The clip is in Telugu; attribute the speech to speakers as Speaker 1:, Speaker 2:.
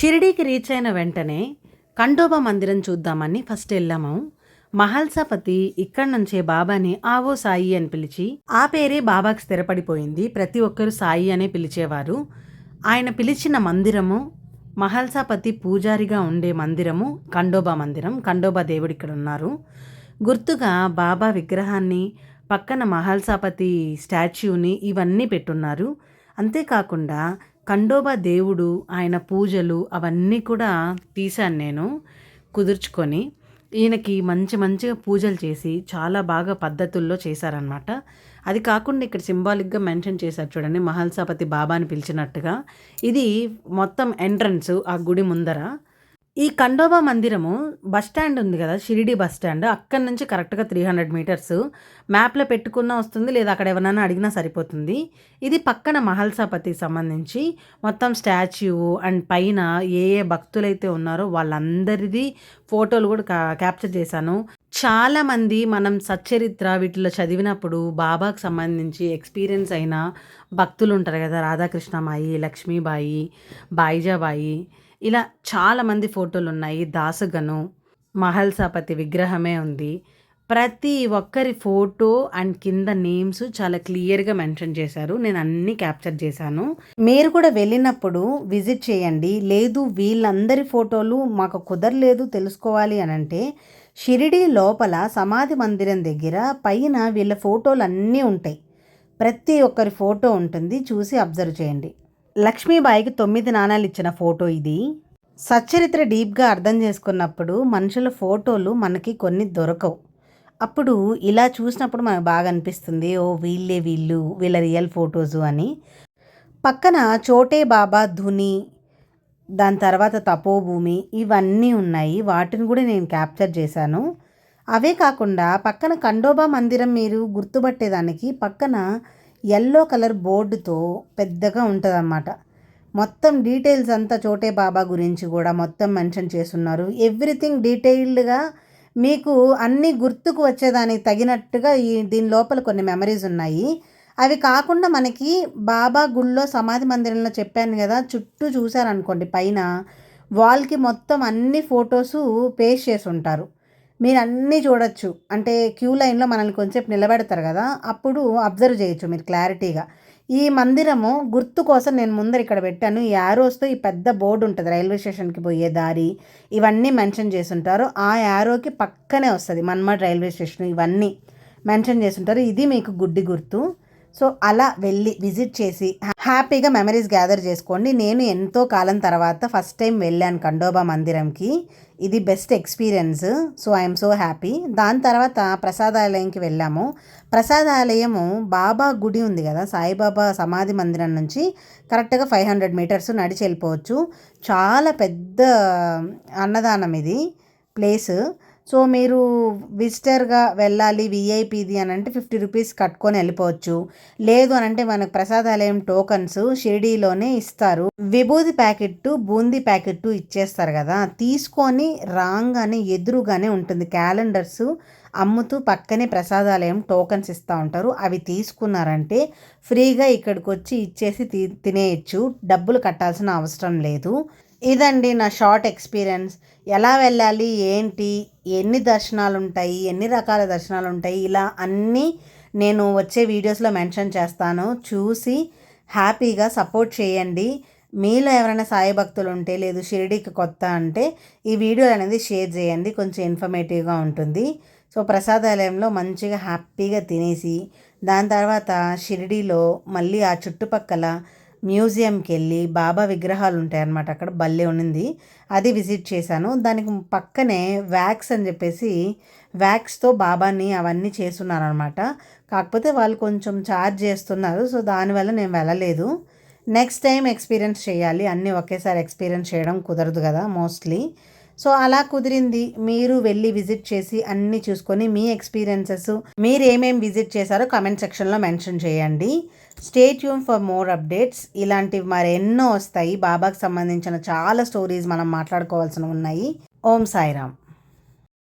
Speaker 1: షిరిడీకి రీచ్ అయిన వెంటనే ఖండోబా మందిరం చూద్దామని ఫస్ట్ వెళ్ళాము. మహల్సాపతి ఇక్కడి నుంచే బాబాని ఆవో సాయి అని పిలిచి ఆ పేరే బాబాకి స్థిరపడిపోయింది. ప్రతి ఒక్కరు సాయి అనే పిలిచేవారు. ఆయన పిలిచిన మందిరము మహల్సాపతి పూజారిగా ఉండే మందిరము ఖండోబా మందిరం. ఖండోబా దేవుడు ఇక్కడ ఉన్నారు. గుర్తుగా బాబా విగ్రహాన్ని, పక్కన మహల్సాపతి స్టాచ్యూని ఇవన్నీ పెట్టున్నారు. అంతేకాకుండా ఖండోబా దేవుడు, ఆయన పూజలు అవన్నీ కూడా తీశాను నేను కుదుర్చుకొని. ఈయనకి మంచిగా పూజలు చేసి చాలా బాగా పద్ధతుల్లో చేశారనమాట. అది కాకుండా ఇక్కడ సింబాలిక్గా మెన్షన్ చేశారు చూడండి, మహల్సాపతి బాబాని పిలిచినట్టుగా. ఇది మొత్తం ఎంట్రన్స్ ఆ గుడి ముందర. ఈ ఖండోబా మందిరము బస్ స్టాండ్ ఉంది కదా, షిరిడి బస్ స్టాండ్, అక్కడి నుంచి కరెక్ట్గా 300 మీటర్స్. మ్యాప్లో పెట్టుకున్నా వస్తుంది, లేదా అక్కడ ఎవరైనా అడిగినా సరిపోతుంది. ఇది పక్కన మహల్సాపతికి సంబంధించి మొత్తం స్టాచ్యూ అండ్ పైన ఏ భక్తులైతే ఉన్నారో వాళ్ళందరిది ఫోటోలు కూడా క్యాప్చర్ చేశాను. చాలామంది మనం సచ్చరిత్ర వీటిలో చదివినప్పుడు బాబాకు సంబంధించి ఎక్స్పీరియన్స్ అయిన భక్తులు ఉంటారు కదా, రాధాకృష్ణమాయి, లక్ష్మీబాయి, బాయిజాబాయి, ఇలా చాలామంది ఫోటోలు ఉన్నాయి. దాసగను, మహల్సాపతి విగ్రహమే ఉంది. ప్రతి ఒక్కరి ఫోటో అండ్ కింద నేమ్స్ చాలా క్లియర్గా మెన్షన్ చేశారు. నేను అన్నీ క్యాప్చర్ చేశాను. మీరు కూడా వెళ్ళినప్పుడు విజిట్ చేయండి. లేదు వీళ్ళందరి ఫోటోలు మాకు కుదరలేదు తెలుసుకోవాలి అని అంటే, షిరిడి లోపల సమాధి మందిరం దగ్గర పైన వీళ్ళ ఫోటోలు అన్నీ ఉంటాయి. ప్రతి ఒక్కరి ఫోటో ఉంటుంది, చూసి అబ్జర్వ్ చేయండి. లక్ష్మీబాయికి 9 నాణాలు ఇచ్చిన ఫోటో ఇది. సచ్చరిత్ర డీప్గా అర్థం చేసుకున్నప్పుడు మనుషుల ఫోటోలు మనకి కొన్ని దొరకవు. అప్పుడు ఇలా చూసినప్పుడు మనకు బాగా అనిపిస్తుంది, ఓ వీళ్ళ రియల్ ఫొటోసు అని. పక్కన చోటే బాబా ధుని, దాని తర్వాత తపోభూమి ఇవన్నీ ఉన్నాయి. వాటిని కూడా నేను క్యాప్చర్ చేశాను. అవే కాకుండా పక్కన ఖండోబా మందిరం మీరు గుర్తుపట్టేదానికి పక్కన ఎల్లో కలర్ బోర్డుతో పెద్దగా ఉంటుందన్నమాట. మొత్తం డీటెయిల్స్ అంతా చోటే బాబా గురించి కూడా మొత్తం మెన్షన్ చేస్తున్నారు. ఎవ్రీథింగ్ డీటెయిల్డ్గా మీకు అన్నీ గుర్తుకు వచ్చేదానికి తగినట్టుగా దీని లోపల కొన్ని మెమరీస్ ఉన్నాయి. అవి కాకుండా మనకి బాబా గుళ్ళో సమాధి మందిరంలో చెప్పాను కదా, చుట్టూ చూసారనుకోండి పైన వాల్కి మొత్తం అన్ని ఫొటోసు పేస్ట్ చేసి ఉంటారు. మీరు అన్నీ చూడొచ్చు. అంటే క్యూ లైన్లో మనల్ని కొంచెంసేపు నిలబెడతారు కదా, అప్పుడు అబ్జర్వ్ చేయొచ్చు మీరు క్లారిటీగా. ఈ మందిరము గుర్తు కోసం నేను ముందర ఇక్కడ పెట్టాను. ఈ యారోస్తో ఈ పెద్ద బోర్డు ఉంటుంది, రైల్వే స్టేషన్కి పోయే దారి, ఇవన్నీ మెన్షన్ చేసి ఉంటారు. ఆ యారోకి పక్కనే వస్తుంది మన్మాడ్ రైల్వే స్టేషన్, ఇవన్నీ మెన్షన్ చేసి ఉంటారు. ఇది మీకు గుడ్డి గుర్తు. సో అలా వెళ్ళి విజిట్ చేసి హ్యాపీగా మెమరీస్ గ్యాదర్ చేసుకోండి. నేను ఎంతో కాలం తర్వాత ఫస్ట్ టైం వెళ్ళాను ఖండోబా మందిరంకి. ఇది best experience. So I'm so happy. దాని తర్వాత ప్రసాదాలయంకి వెళ్ళాము. ప్రసాదాలయము బాబా గుడి ఉంది కదా, సాయిబాబా సమాధి మందిరం నుంచి కరెక్ట్గా 500 మీటర్స్ నడిచి వెళ్ళిపోవచ్చు. చాలా పెద్ద అన్నదానం ఇది ప్లేస్. సో మీరు విజిటర్గా వెళ్ళాలి విఐపిది అని అంటే 50 రూపీస్ కట్టుకొని వెళ్ళిపోవచ్చు. లేదు అని అంటే మనకు ప్రసాదాలయం టోకన్స్ షిరిడీలోనే ఇస్తారు. విభూది ప్యాకెట్, బూందీ ప్యాకెట్ ఇచ్చేస్తారు కదా, తీసుకొని రాగానే ఎదురుగానే ఉంటుంది క్యాలెండర్స్ అమ్ముతూ, పక్కనే ప్రసాదాలయం టోకన్స్ ఇస్తూ ఉంటారు. అవి తీసుకున్నారంటే ఫ్రీగా ఇక్కడికి వచ్చి ఇచ్చేసి తినేయచ్చు, డబ్బులు కట్టాల్సిన అవసరం లేదు. ఇదండి నా షార్ట్ ఎక్స్పీరియన్స్. ఎలా వెళ్ళాలి, ఏంటి, ఎన్ని దర్శనాలు ఉంటాయి, ఎన్ని రకాల దర్శనాలు ఉంటాయి, ఇలా అన్నీ నేను వచ్చే వీడియోస్లో మెన్షన్ చేస్తాను. చూసి హ్యాపీగా సపోర్ట్ చేయండి. మీలో ఎవరైనా సాయి భక్తులు ఉంటే, లేదు షిరిడీకి కొత్త అంటే ఈ వీడియో అనేది షేర్ చేయండి, కొంచెం ఇన్ఫర్మేటివ్గా ఉంటుంది. సో ప్రసాదాలయంలో మంచిగా హ్యాపీగా తినేసి దాని తర్వాత షిరిడీలో మళ్ళీ ఆ చుట్టుపక్కల మ్యూజియంకి వెళ్ళి బాబా విగ్రహాలు ఉంటాయి అన్నమాట, అక్కడ భలే ఉన్నింది, అది విజిట్ చేశాను. దానికి పక్కనే వ్యాక్స్ అని చెప్పేసి వ్యాక్స్తో బాబాని అవన్నీ చేస్తున్నారు అనమాట. కాకపోతే వాళ్ళు కొంచెం ఛార్జ్ చేస్తున్నారు. సో దానివల్ల నేను వెళ్ళలేదు. నెక్స్ట్ టైం ఎక్స్పీరియన్స్ చేయాలి, అన్నీ ఒకేసారి ఎక్స్పీరియన్స్ చేయడం కుదరదు కదా మోస్ట్లీ. సో అలా కుదిరింది. మీరు వెళ్ళి విజిట్ చేసి అన్నీ చూసుకొని మీ ఎక్స్పీరియన్సెస్, మీరు ఏమేమి విజిట్ చేశారో కమెంట్ సెక్షన్లో మెన్షన్ చేయండి. Stay tune for more updates. ఇలాంటివి మరెన్నో వస్తాయి. బాబాకి సంబంధించిన చాలా స్టోరీస్ మనం మాట్లాడుకోవాల్సి ఉన్నాయి. ఓం సాయిరామ్.